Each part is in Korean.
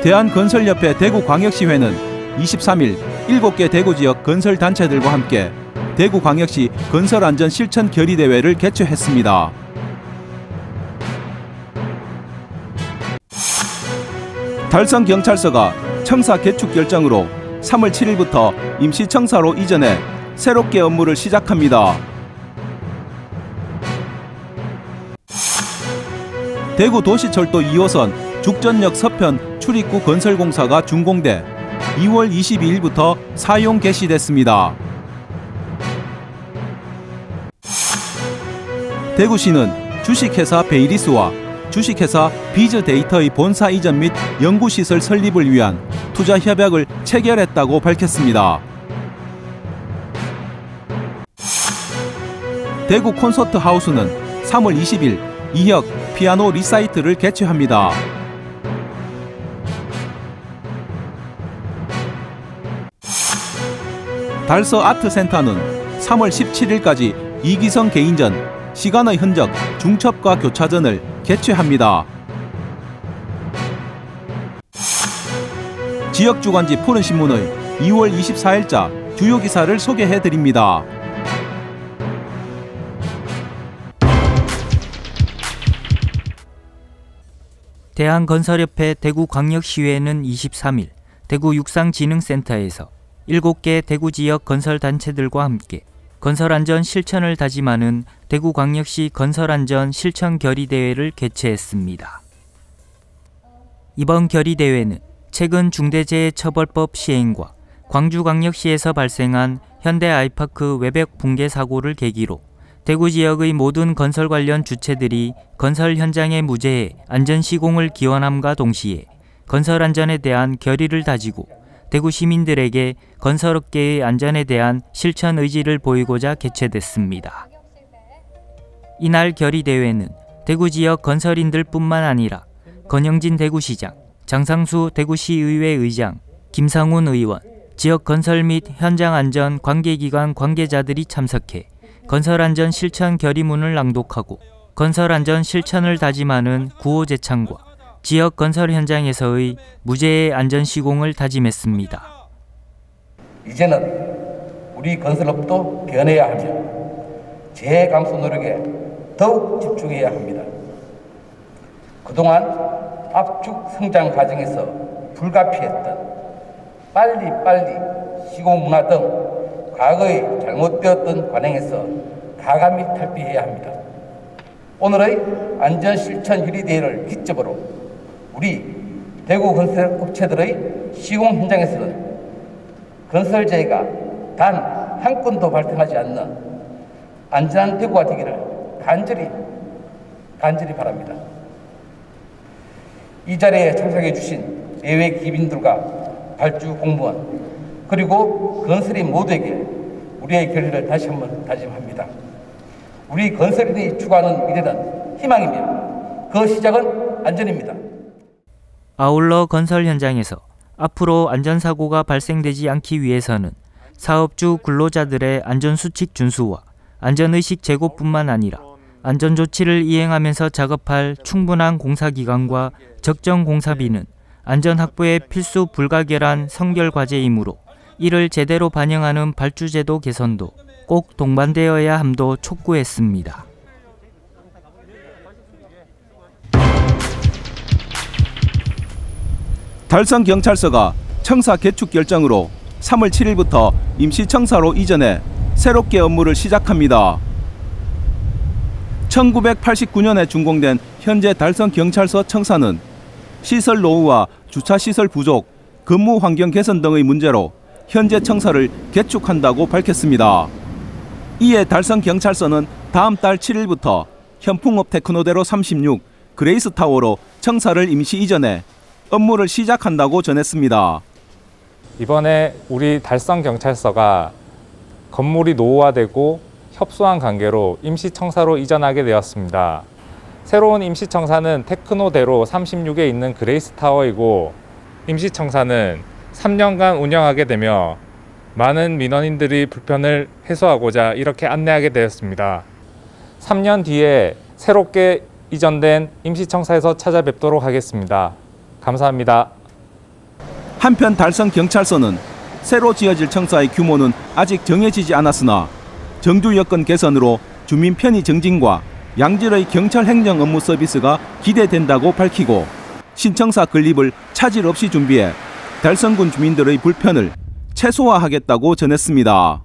대한건설협회 대구광역시회는 23일 7개 대구지역 건설단체들과 함께 대구광역시 건설안전실천 결의대회를 개최했습니다. 달성경찰서가 청사 개축 결정으로 3월 7일부터 임시청사로 이전해 새롭게 업무를 시작합니다. 대구도시철도 2호선 죽전역 서편 출입구 건설공사가 준공돼 2월 22일부터 사용 개시됐습니다. 대구시는 주식회사 베이리스와 주식회사 비즈데이터의 본사 이전 및 연구시설 설립을 위한 투자 협약을 체결했다고 밝혔습니다. 대구 콘서트 하우스는 3월 20일 2역 피아노 리사이트를 개최합니다. 달서 아트센터는 3월 17일까지 이기성 개인전, 시간의 흔적, 중첩과 교차전을 개최합니다. 지역주간지 푸른신문의 2월 24일자 주요 기사를 소개해드립니다. 대한건설협회 대구광역시회는 23일 대구육상진흥센터에서 7개 대구지역 건설단체들과 함께 건설안전 실천을 다짐하는 대구광역시 건설안전 실천 결의대회를 개최했습니다. 이번 결의대회는 최근 중대재해처벌법 시행과 광주광역시에서 발생한 현대 아이파크 외벽 붕괴 사고를 계기로 대구 지역의 모든 건설 관련 주체들이 건설 현장의 무재해 안전 시공을 기원함과 동시에 건설 안전에 대한 결의를 다지고 대구 시민들에게 건설업계의 안전에 대한 실천 의지를 보이고자 개최됐습니다. 이날 결의대회는 대구 지역 건설인들 뿐만 아니라 권영진 대구시장, 장상수 대구시의회 의장, 김상훈 의원, 지역 건설 및 현장 안전 관계기관 관계자들이 참석해 건설안전 실천 결의문을 낭독하고 건설안전 실천을 다짐하는 구호 제창과 지역 건설 현장에서의 무재해 안전 시공을 다짐했습니다. 이제는 우리 건설업도 변해야 하며 재해 감소 노력에 더욱 집중해야 합니다. 그동안 압축 성장 과정에서 불가피했던 빨리빨리 시공 문화 등 과거의 잘못되었던 관행에서 가감히 탈피해야 합니다. 오늘의 안전실천 결의대회를 기점으로 우리 대구 건설업체들의 시공 현장에서는 건설재해가 단 한 건도 발생하지 않는 안전한 대구가 되기를 간절히 바랍니다. 이 자리에 참석해 주신 예외 기빈들과 발주 공무원 그리고 건설인 모두에게 우리의 결의를 다시 한번 다짐합니다. 우리 건설인이 추구하는 미래는 희망이며 그 시작은 안전입니다. 아울러 건설 현장에서 앞으로 안전사고가 발생되지 않기 위해서는 사업주 근로자들의 안전수칙 준수와 안전의식 제고뿐만 아니라 안전조치를 이행하면서 작업할 충분한 공사기간과 적정 공사비는 안전확보의 필수 불가결한 선결과제이므로 이를 제대로 반영하는 발주제도 개선도 꼭 동반되어야 함도 촉구했습니다. 달성경찰서가 청사 개축 결정으로 3월 7일부터 임시청사로 이전해 새롭게 업무를 시작합니다. 1989년에 준공된 현재 달성경찰서 청사는 시설 노후와 주차시설 부족, 근무 환경 개선 등의 문제로 현재 청사를 개축한다고 밝혔습니다. 이에 달성경찰서는 다음 달 7일부터 현풍업 테크노대로 36 그레이스타워로 청사를 임시 이전해 업무를 시작한다고 전했습니다. 이번에 우리 달성경찰서가 건물이 노후화되고 협소한 관계로 임시청사로 이전하게 되었습니다. 새로운 임시청사는 테크노대로 36에 있는 그레이스타워이고 임시청사는 3년간 운영하게 되며 많은 민원인들이 불편을 해소하고자 이렇게 안내하게 되었습니다. 3년 뒤에 새롭게 이전된 임시청사에서 찾아뵙도록 하겠습니다. 감사합니다. 한편 달성경찰서는 새로 지어질 청사의 규모는 아직 정해지지 않았으나 정주 여건 개선으로 주민 편의 증진과 양질의 경찰 행정 업무 서비스가 기대된다고 밝히고 신청사 건립을 차질 없이 준비해 달성군 주민들의 불편을 최소화하겠다고 전했습니다.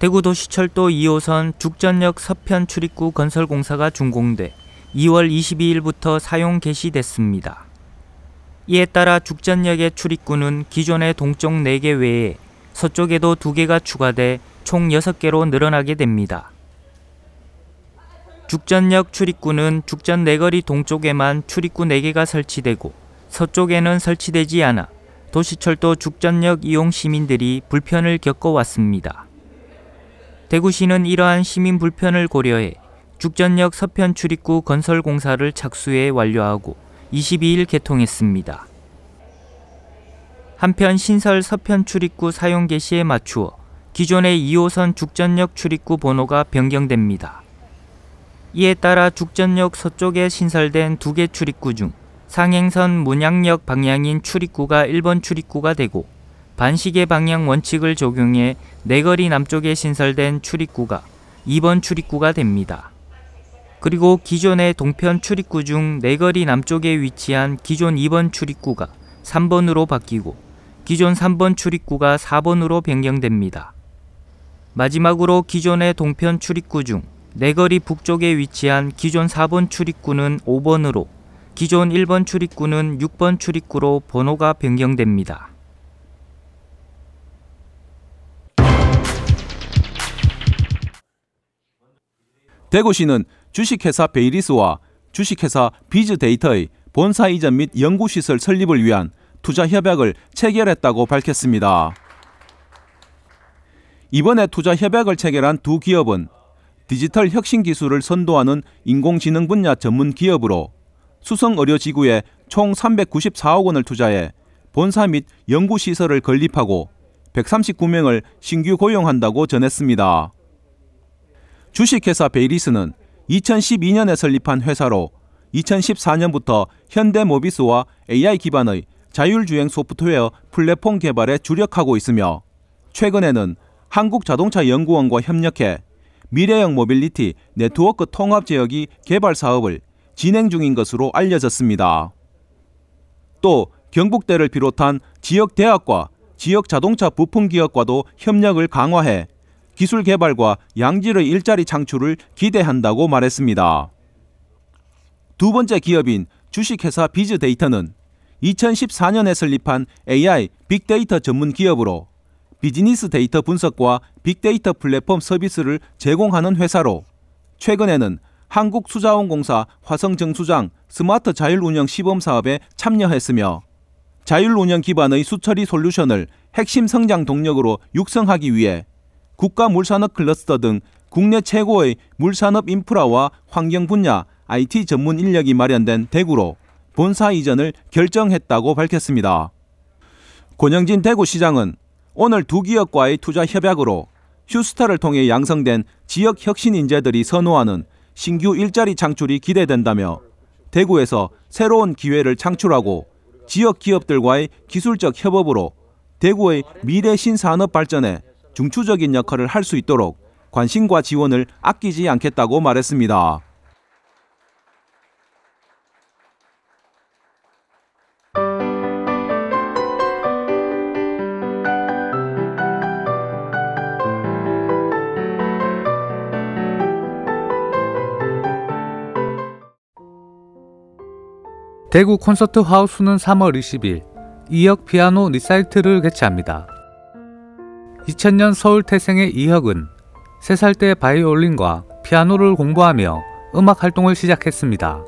대구도시철도 2호선 죽전역 서편 출입구 건설 공사가 준공돼 2월 22일부터 사용 개시됐습니다. 이에 따라 죽전역의 출입구는 기존의 동쪽 4개 외에 서쪽에도 2개가 추가돼 총 6개로 늘어나게 됩니다. 죽전역 출입구는 죽전 내거리 동쪽에만 출입구 4개가 설치되고 서쪽에는 설치되지 않아 도시철도 죽전역 이용 시민들이 불편을 겪어왔습니다. 대구시는 이러한 시민 불편을 고려해 죽전역 서편 출입구 건설 공사를 착수해 완료하고 22일 개통했습니다. 한편 신설 서편 출입구 사용 개시에 맞추어 기존의 2호선 죽전역 출입구 번호가 변경됩니다. 이에 따라 죽전역 서쪽에 신설된 2개 출입구 중 상행선 문양역 방향인 출입구가 1번 출입구가 되고 반시계 방향 원칙을 적용해 내거리 남쪽에 신설된 출입구가 2번 출입구가 됩니다. 그리고 기존의 동편 출입구 중 내거리 남쪽에 위치한 기존 2번 출입구가 3번으로 바뀌고 기존 3번 출입구가 4번으로 변경됩니다. 마지막으로 기존의 동편 출입구 중 내거리 북쪽에 위치한 기존 4번 출입구는 5번으로 기존 1번 출입구는 6번 출입구로 번호가 변경됩니다. 대구시는 주식회사 베이리스와 주식회사 비즈데이터의 본사 이전 및 연구시설 설립을 위한 투자 협약을 체결했다고 밝혔습니다. 이번에 투자 협약을 체결한 두 기업은 디지털 혁신 기술을 선도하는 인공지능 분야 전문 기업으로 수성의료지구에 총 394억 원을 투자해 본사 및 연구시설을 건립하고 139명을 신규 고용한다고 전했습니다. 주식회사 베이리스는 2012년에 설립한 회사로 2014년부터 현대모비스와 AI 기반의 자율주행 소프트웨어 플랫폼 개발에 주력하고 있으며 최근에는 한국자동차연구원과 협력해 미래형 모빌리티 네트워크 통합 제어기 개발 사업을 진행 중인 것으로 알려졌습니다. 또 경북대를 비롯한 지역 대학과 지역 자동차 부품 기업과도 협력을 강화해 기술 개발과 양질의 일자리 창출을 기대한다고 말했습니다. 두 번째 기업인 주식회사 비즈데이터는 2014년에 설립한 AI 빅데이터 전문 기업으로 비즈니스 데이터 분석과 빅데이터 플랫폼 서비스를 제공하는 회사로 최근에는 한국수자원공사 화성정수장 스마트 자율운영 시범사업에 참여했으며 자율운영 기반의 수처리 솔루션을 핵심 성장 동력으로 육성하기 위해 국가물산업 클러스터 등 국내 최고의 물산업 인프라와 환경 분야 IT 전문 인력이 마련된 대구로 본사 이전을 결정했다고 밝혔습니다. 권영진 대구시장은 오늘 두 기업과의 투자 협약으로 휴스타를 통해 양성된 지역 혁신 인재들이 선호하는 신규 일자리 창출이 기대된다며 대구에서 새로운 기회를 창출하고 지역 기업들과의 기술적 협업으로 대구의 미래 신산업 발전에 중추적인 역할을 할 수 있도록 관심과 지원을 아끼지 않겠다고 말했습니다. 대구 콘서트 하우스는 3월 20일 2혁 피아노 리사이트를 개최합니다. 2000년 서울 태생의 이혁은 3살 때 바이올린과 피아노를 공부하며 음악 활동을 시작했습니다.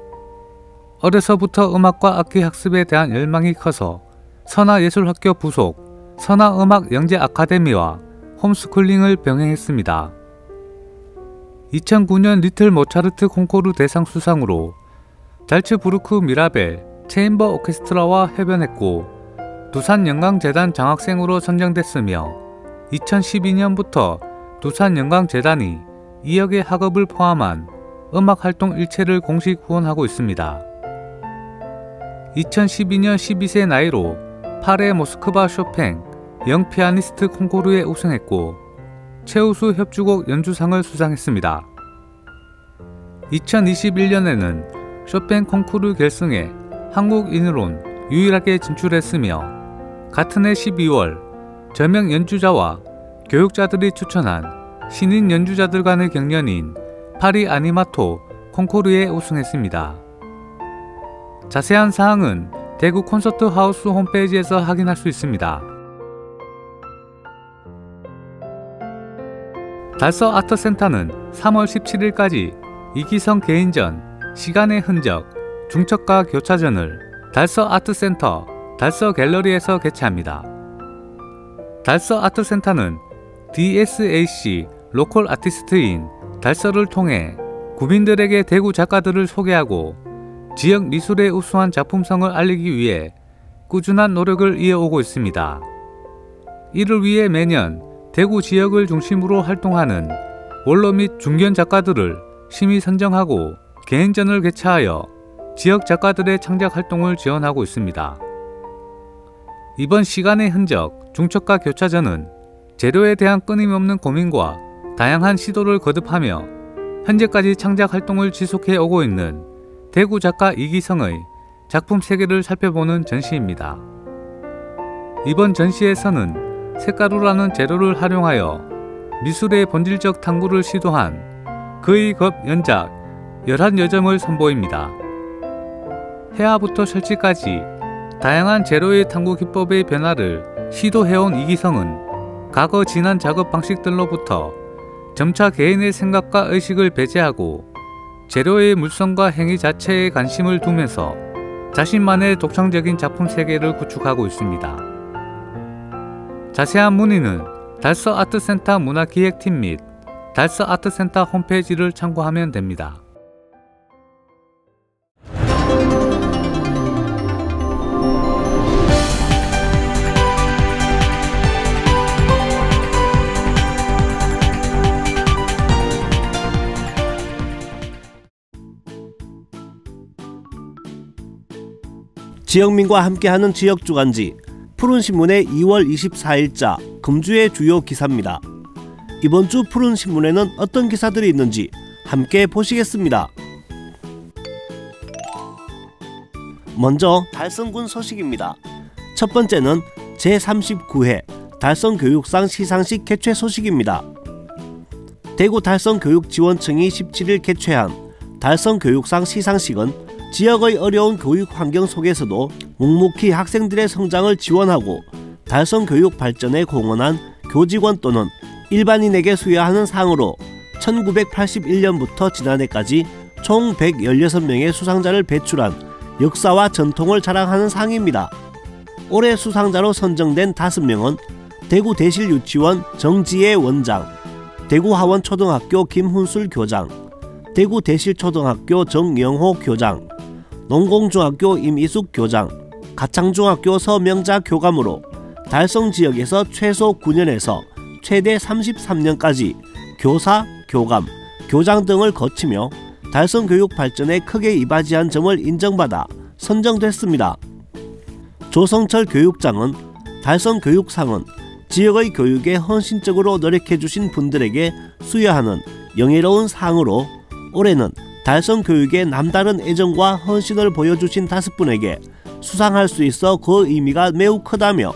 어려서부터 음악과 악기 학습에 대한 열망이 커서 선화예술학교 부속 선화음악영재 아카데미와 홈스쿨링을 병행했습니다. 2009년 리틀 모차르트 콩쿠르 대상 수상으로 잘츠부르크 미라벨 체인버 오케스트라와 협연했고 두산영광재단 장학생으로 선정됐으며 2012년부터 두산영광재단이 이혁의 학업을 포함한 음악 활동 일체를 공식 후원하고 있습니다. 2012년 12세 나이로 8회 모스크바 쇼팽 영 피아니스트 콩쿠르에 우승했고 최우수 협주곡 연주상을 수상했습니다. 2021년에는 쇼팽 콩쿠르 결승에 한국인으론 유일하게 진출했으며 같은 해 12월 저명 연주자와 교육자들이 추천한 신인 연주자들 간의 경연인 파리 아니마토 콩쿠르에 우승했습니다. 자세한 사항은 대구 콘서트 하우스 홈페이지에서 확인할 수 있습니다. 달서 아트센터는 3월 17일까지 이기성 개인전, 시간의 흔적, 중첩과 교차전을 달서 아트센터, 달서 갤러리에서 개최합니다. 달서 아트센터는 DSAC 로컬 아티스트인 달서를 통해 국민들에게 대구 작가들을 소개하고 지역 미술의 우수한 작품성을 알리기 위해 꾸준한 노력을 이어오고 있습니다. 이를 위해 매년 대구 지역을 중심으로 활동하는 원로 및 중견 작가들을 심의 선정하고 개인전을 개최하여 지역 작가들의 창작 활동을 지원하고 있습니다. 이번 시간의 흔적, 중첩과 교차전은 재료에 대한 끊임없는 고민과 다양한 시도를 거듭하며 현재까지 창작 활동을 지속해 오고 있는 대구 작가 이기성의 작품 세계를 살펴보는 전시입니다. 이번 전시에서는 색가루라는 재료를 활용하여 미술의 본질적 탐구를 시도한 그의 겁 연작 11여점을 선보입니다. 해화부터 설치까지 다양한 재료의 탐구 기법의 변화를 시도해온 이기성은 과거 지난 작업 방식들로부터 점차 개인의 생각과 의식을 배제하고 재료의 물성과 행위 자체에 관심을 두면서 자신만의 독창적인 작품 세계를 구축하고 있습니다. 자세한 문의는 달서 아트센터 문화기획팀 및 달서 아트센터 홈페이지를 참고하면 됩니다. 지역민과 함께하는 지역주간지 푸른신문의 2월 24일자 금주의 주요 기사입니다. 이번 주 푸른신문에는 어떤 기사들이 있는지 함께 보시겠습니다. 먼저 달성군 소식입니다. 첫 번째는 제39회 달성교육상 시상식 개최 소식입니다. 대구 달성교육지원청이 17일 개최한 달성교육상 시상식은 지역의 어려운 교육 환경 속에서도 묵묵히 학생들의 성장을 지원하고 달성 교육 발전에 공헌한 교직원 또는 일반인에게 수여하는 상으로 1981년부터 지난해까지 총 116명의 수상자를 배출한 역사와 전통을 자랑하는 상입니다. 올해 수상자로 선정된 5명은 대구 대실유치원 정지혜 원장, 대구 하원초등학교 김훈술 교장, 대구 대실초등학교 정영호 교장, 농공중학교 임이숙 교장, 가창중학교 서명자 교감으로 달성지역에서 최소 9년에서 최대 33년까지 교사, 교감, 교장 등을 거치며 달성교육 발전에 크게 이바지한 점을 인정받아 선정됐습니다. 조성철 교육장은 달성교육상은 지역의 교육에 헌신적으로 노력해주신 분들에게 수여하는 영예로운 상으로 올해는 달성교육에 남다른 애정과 헌신을 보여주신 5분에게 수상할 수 있어 그 의미가 매우 크다며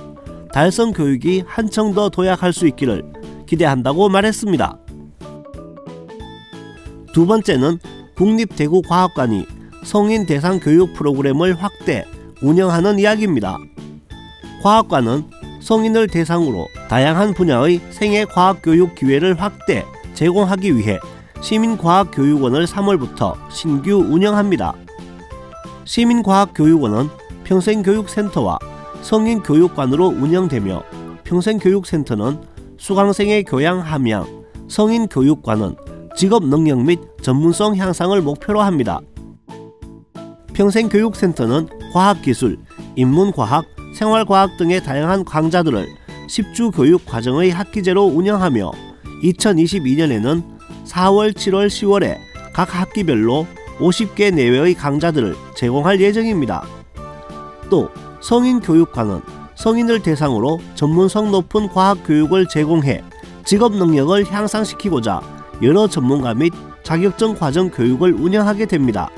달성교육이 한층 더 도약할 수 있기를 기대한다고 말했습니다. 두 번째는 국립대구과학관이 성인 대상 교육 프로그램을 확대, 운영하는 이야기입니다. 과학관은 성인을 대상으로 다양한 분야의 생애과학교육 기회를 확대, 제공하기 위해 시민과학교육원을 3월부터 신규 운영합니다. 시민과학교육원은 평생교육센터와 성인교육관으로 운영되며 평생교육센터는 수강생의 교양 함양, 성인교육관은 직업능력 및 전문성 향상을 목표로 합니다. 평생교육센터는 과학기술, 인문과학, 생활과학 등의 다양한 강좌들을 10주 교육과정의 학기제로 운영하며 2022년에는 4월, 7월, 10월에 각 학기별로 50개 내외의 강좌들을 제공할 예정입니다. 또 성인 교육과는 성인을 대상으로 전문성 높은 과학 교육을 제공해 직업 능력을 향상시키고자 여러 전문가 및 자격증 과정 교육을 운영하게 됩니다.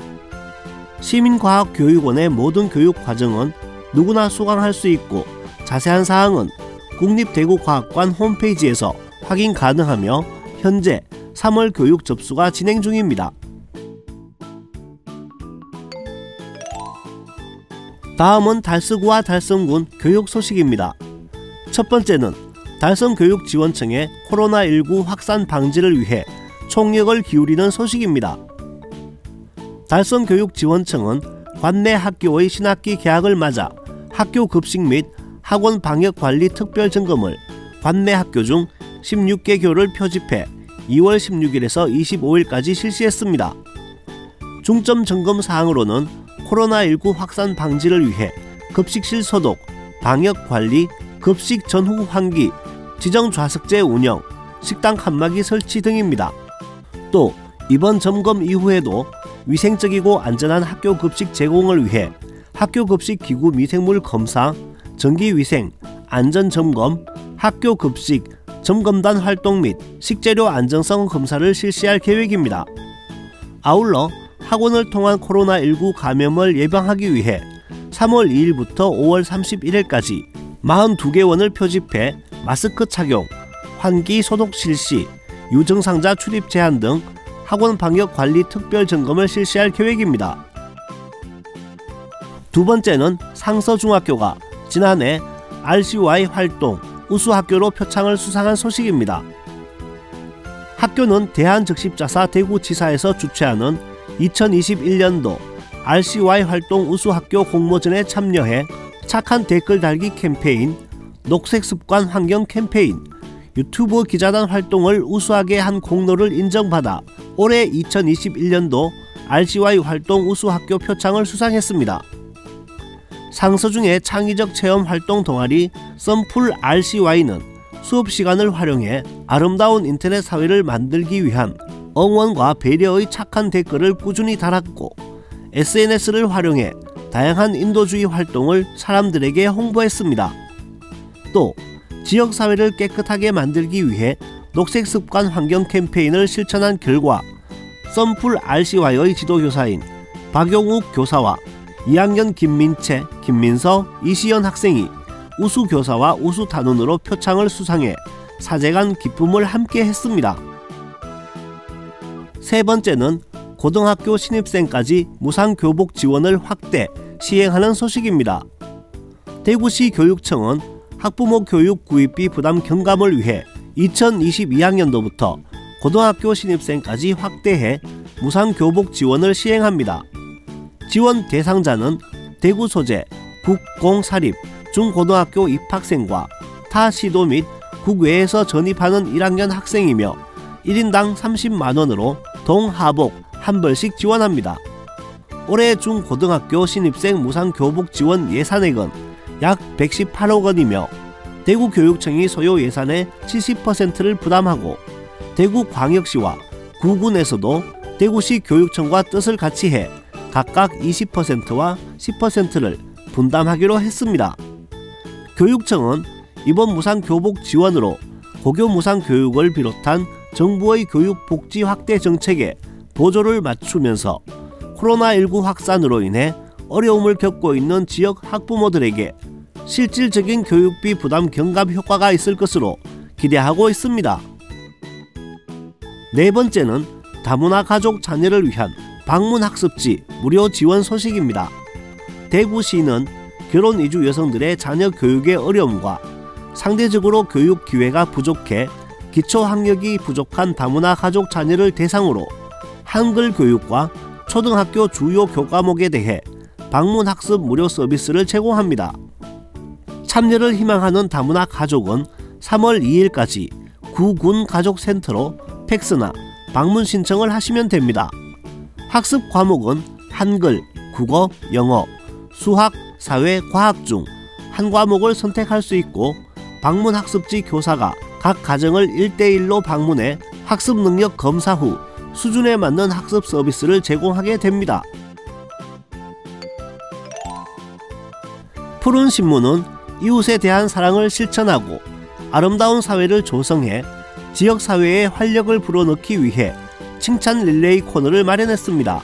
시민과학교육원의 모든 교육 과정은 누구나 수강할 수 있고 자세한 사항은 국립대구과학관 홈페이지에서 확인 가능하며 현재 3월 교육 접수가 진행 중입니다. 다음은 달서구와 달성군 교육 소식입니다. 첫 번째는 달성교육지원청의 코로나19 확산 방지를 위해 총력을 기울이는 소식입니다. 달성교육지원청은 관내 학교의 신학기 개학을 맞아 학교 급식 및 학원 방역관리 특별점검을 관내 학교 중 16개 교를 표집해 2월 16일에서 25일까지 실시했습니다. 중점 점검 사항으로는 코로나19 확산 방지를 위해 급식실 소독, 방역관리, 급식 전후 환기, 지정 좌석제 운영, 식당 칸막이 설치 등입니다. 또 이번 점검 이후에도 위생적이고 안전한 학교 급식 제공을 위해 학교 급식 기구 미생물 검사, 전기위생, 안전점검, 학교 급식 점검단 활동 및 식재료 안정성 검사를 실시할 계획입니다. 아울러 학원을 통한 코로나19 감염을 예방하기 위해 3월 2일부터 5월 31일까지 42개원을 표집해 마스크 착용, 환기 소독 실시, 유증상자 출입 제한 등 학원 방역 관리 특별 점검을 실시할 계획입니다. 두 번째는 상서중학교가 지난해 RCY 활동 우수학교로 표창을 수상한 소식입니다. 학교는 대한적십자사 대구지사에서 주최하는 2021년도 RCY 활동 우수학교 공모전에 참여해 착한 댓글 달기 캠페인, 녹색습관 환경 캠페인, 유튜브 기자단 활동을 우수하게 한 공로를 인정받아 올해 2021년도 RCY 활동 우수학교 표창을 수상했습니다. 상서중의 창의적 체험 활동 동아리 썬풀 RCY는 수업시간을 활용해 아름다운 인터넷 사회를 만들기 위한 응원과 배려의 착한 댓글을 꾸준히 달았고 SNS를 활용해 다양한 인도주의 활동을 사람들에게 홍보했습니다. 또 지역사회를 깨끗하게 만들기 위해 녹색습관 환경 캠페인을 실천한 결과 썬풀 RCY의 지도교사인 박용욱 교사와 2학년 김민채, 김민서, 이시연 학생이 우수교사와 우수단원으로 표창을 수상해 사제간 기쁨을 함께 했습니다. 세 번째는 고등학교 신입생까지 무상교복 지원을 확대, 시행하는 소식입니다. 대구시 교육청은 학부모 교육 구입비 부담 경감을 위해 2022학년도부터 고등학교 신입생까지 확대해 무상교복 지원을 시행합니다. 지원 대상자는 대구 소재 국공사립 중고등학교 입학생과 타 시도 및 국외에서 전입하는 1학년 학생이며 1인당 30만원으로 동하복 한 벌씩 지원합니다. 올해 중고등학교 신입생 무상교복 지원 예산액은 약 118억 원이며 대구교육청이 소요 예산의 70%를 부담하고 대구광역시와 구군에서도 대구시 교육청과 뜻을 같이 해 각각 20%와 10%를 분담하기로 했습니다. 교육청은 이번 무상교복 지원으로 고교 무상교육을 비롯한 정부의 교육복지 확대 정책에 보조를 맞추면서 코로나19 확산으로 인해 어려움을 겪고 있는 지역 학부모들에게 실질적인 교육비 부담 경감 효과가 있을 것으로 기대하고 있습니다. 네 번째는 다문화 가족 자녀를 위한 방문학습지 무료 지원 소식입니다. 대구시는 결혼 이주 여성들의 자녀 교육의 어려움과 상대적으로 교육 기회가 부족해 기초 학력이 부족한 다문화 가족 자녀를 대상으로 한글 교육과 초등학교 주요 교과목에 대해 방문학습 무료 서비스를 제공합니다. 참여를 희망하는 다문화 가족은 3월 2일까지 구군 가족센터로 팩스나 방문 신청을 하시면 됩니다. 학습 과목은 한글, 국어, 영어, 수학, 사회, 과학 중 한 과목을 선택할 수 있고 방문학습지 교사가 각 가정을 1대1로 방문해 학습 능력 검사 후 수준에 맞는 학습 서비스를 제공하게 됩니다. 푸른 신문은 이웃에 대한 사랑을 실천하고 아름다운 사회를 조성해 지역사회에 활력을 불어넣기 위해 칭찬 릴레이 코너를 마련했습니다.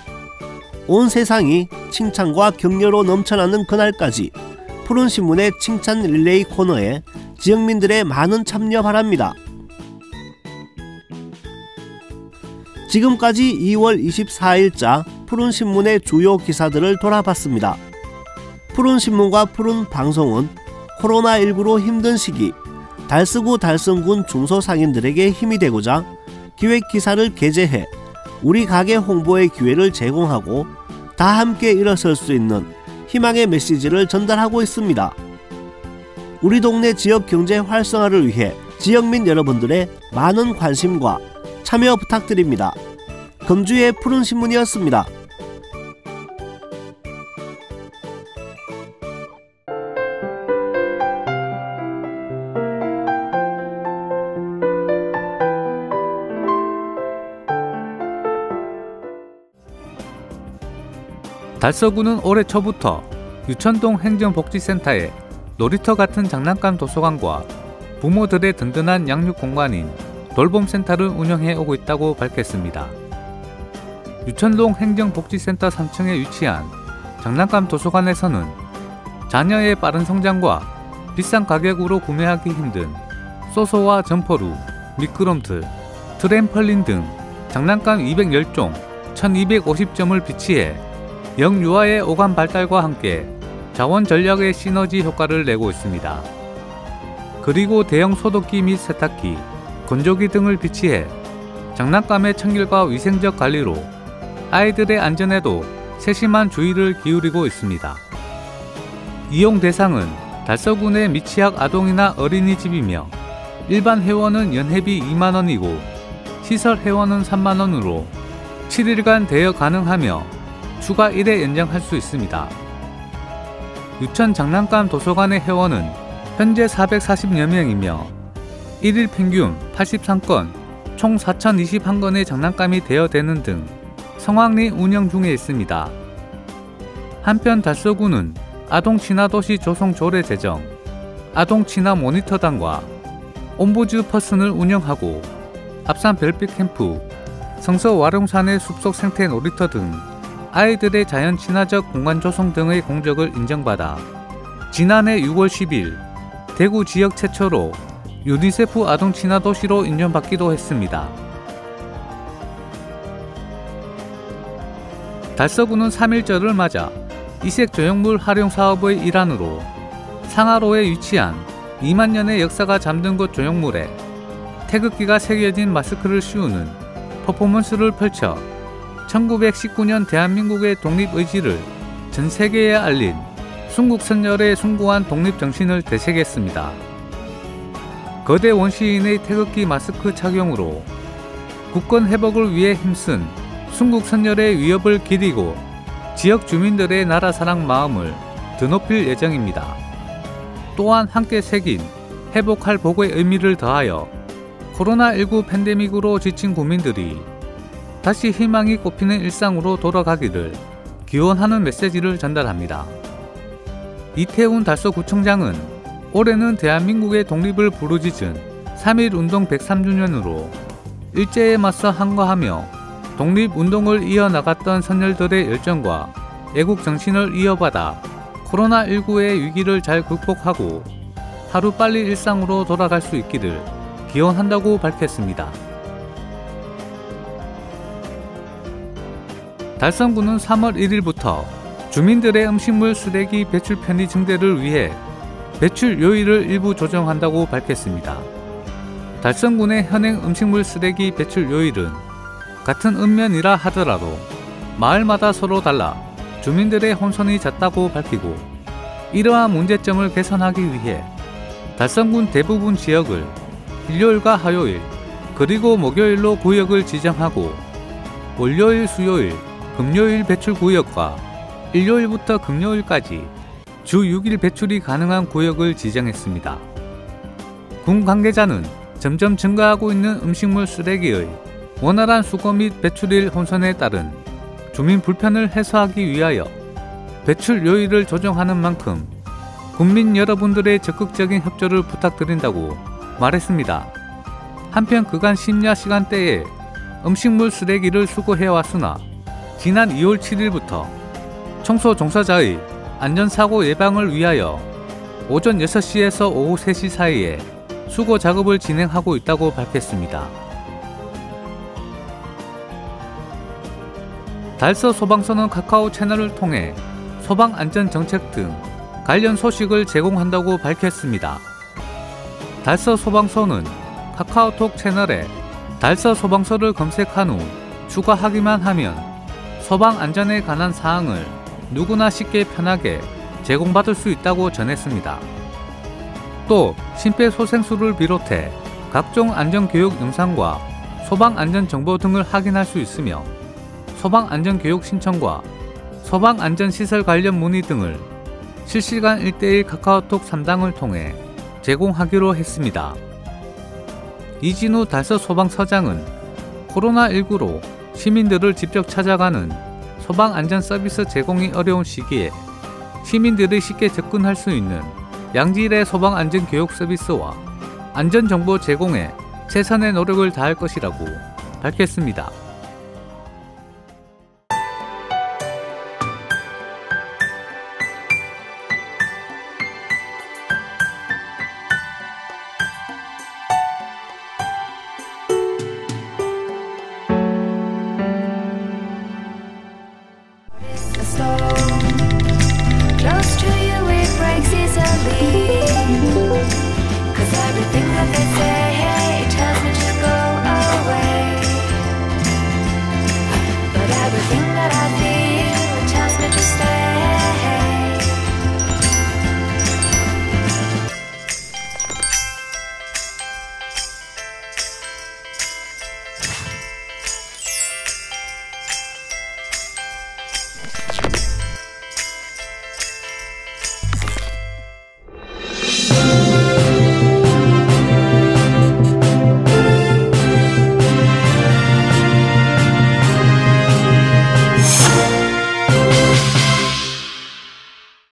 온 세상이 칭찬과 격려로 넘쳐나는 그날까지 푸른 신문의 칭찬 릴레이 코너에 지역민들의 많은 참여 바랍니다. 지금까지 2월 24일자 푸른 신문의 주요 기사들을 돌아봤습니다. 푸른 신문과 푸른 방송은 코로나19로 힘든 시기 달서구 달성군 중소상인들에게 힘이 되고자 기획 기사를 게재해 우리 가게 홍보의 기회를 제공하고 다 함께 일어설 수 있는 희망의 메시지를 전달하고 있습니다. 우리 동네 지역 경제 활성화를 위해 지역민 여러분들의 많은 관심과 참여 부탁드립니다. 금주의 푸른 신문이었습니다. 달서구는 올해 초부터 유천동 행정복지센터에 놀이터 같은 장난감 도서관과 부모들의 든든한 양육 공간인 돌봄센터를 운영해 오고 있다고 밝혔습니다. 유천동 행정복지센터 3층에 위치한 장난감 도서관에서는 자녀의 빠른 성장과 비싼 가격으로 구매하기 힘든 소소와 점퍼루, 미끄럼틀, 트램펄린 등 장난감 210종, 1250점을 비치해 영유아의 오감 발달과 함께 자원 전략의 시너지 효과를 내고 있습니다. 그리고 대형 소독기 및 세탁기, 건조기 등을 비치해 장난감의 청결과 위생적 관리로 아이들의 안전에도 세심한 주의를 기울이고 있습니다. 이용 대상은 달서군의 미취학 아동이나 어린이집이며 일반 회원은 연회비 2만원이고 시설 회원은 3만원으로 7일간 대여 가능하며 추가 1회 연장할 수 있습니다. 유천 장난감 도서관의 회원은 현재 440여 명이며 1일 평균 83건, 총 4,021건의 장난감이 대여되는 등 성황리 운영 중에 있습니다. 한편 달서구는 아동친화도시 조성 조례 제정, 아동친화 모니터단과 옴부즈 퍼슨을 운영하고 앞산 별빛 캠프, 성서 와룡산의 숲속 생태 놀이터 등 아이들의 자연 친화적 공간 조성 등의 공적을 인정받아 지난해 6월 10일 대구 지역 최초로 유니세프 아동 친화 도시로 인정받기도 했습니다. 달서구는 3.1절을 맞아 이색 조형물 활용 사업의 일환으로 상하로에 위치한 2만 년의 역사가 잠든 곳 조형물에 태극기가 새겨진 마스크를 씌우는 퍼포먼스를 펼쳐 1919년 대한민국의 독립의지를 전 세계에 알린 순국선열의 숭고한 독립정신을 되새겼습니다. 거대 원시인의 태극기 마스크 착용으로 국권 회복을 위해 힘쓴 순국선열의 위협을 기리고 지역 주민들의 나라 사랑 마음을 드높일 예정입니다. 또한 함께 새긴 회복할 복의 의미를 더하여 코로나19 팬데믹으로 지친 국민들이 다시 희망이 꽃피는 일상으로 돌아가기를 기원하는 메시지를 전달합니다. 이태훈 달서구청장은 올해는 대한민국의 독립을 부르짖은 3.1운동 103주년으로 일제에 맞서 항거하며 독립운동을 이어나갔던 선열들의 열정과 애국정신을 이어받아 코로나19의 위기를 잘 극복하고 하루빨리 일상으로 돌아갈 수 있기를 기원한다고 밝혔습니다. 달성구는 3월 1일부터 주민들의 음식물 쓰레기 배출 편의 증대를 위해 배출 요일을 일부 조정한다고 밝혔습니다. 달성군의 현행 음식물 쓰레기 배출 요일은 같은 읍면이라 하더라도 마을마다 서로 달라 주민들의 혼선이 잦다고 밝히고 이러한 문제점을 개선하기 위해 달성군 대부분 지역을 일요일과 화요일 그리고 목요일로 구역을 지정하고 월요일, 수요일, 금요일 배출 구역과 일요일부터 금요일까지 주 6일 배출이 가능한 구역을 지정했습니다. 군 관계자는 점점 증가하고 있는 음식물 쓰레기의 원활한 수거 및 배출일 혼선에 따른 주민 불편을 해소하기 위하여 배출 요일을 조정하는 만큼 국민 여러분들의 적극적인 협조를 부탁드린다고 말했습니다. 한편 그간 심야 시간대에 음식물 쓰레기를 수거해왔으나 지난 2월 7일부터 청소 종사자의 안전사고 예방을 위하여 오전 6시에서 오후 3시 사이에 수거 작업을 진행하고 있다고 밝혔습니다. 달서 소방서는 카카오 채널을 통해 소방안전정책 등 관련 소식을 제공한다고 밝혔습니다. 달서 소방서는 카카오톡 채널에 달서 소방서를 검색한 후 추가하기만 하면 소방안전에 관한 사항을 누구나 쉽게 편하게 제공받을 수 있다고 전했습니다. 또 심폐소생술을 비롯해 각종 안전교육 영상과 소방안전정보 등을 확인할 수 있으며 소방안전교육 신청과 소방안전시설 관련 문의 등을 실시간 1:1 카카오톡 3당을 통해 제공하기로 했습니다. 이진우 달서 소방서장은 코로나19로 시민들을 직접 찾아가는 소방안전 서비스 제공이 어려운 시기에 시민들이 쉽게 접근할 수 있는 양질의 소방안전교육 서비스와 안전정보 제공에 최선의 노력을 다할 것이라고 밝혔습니다.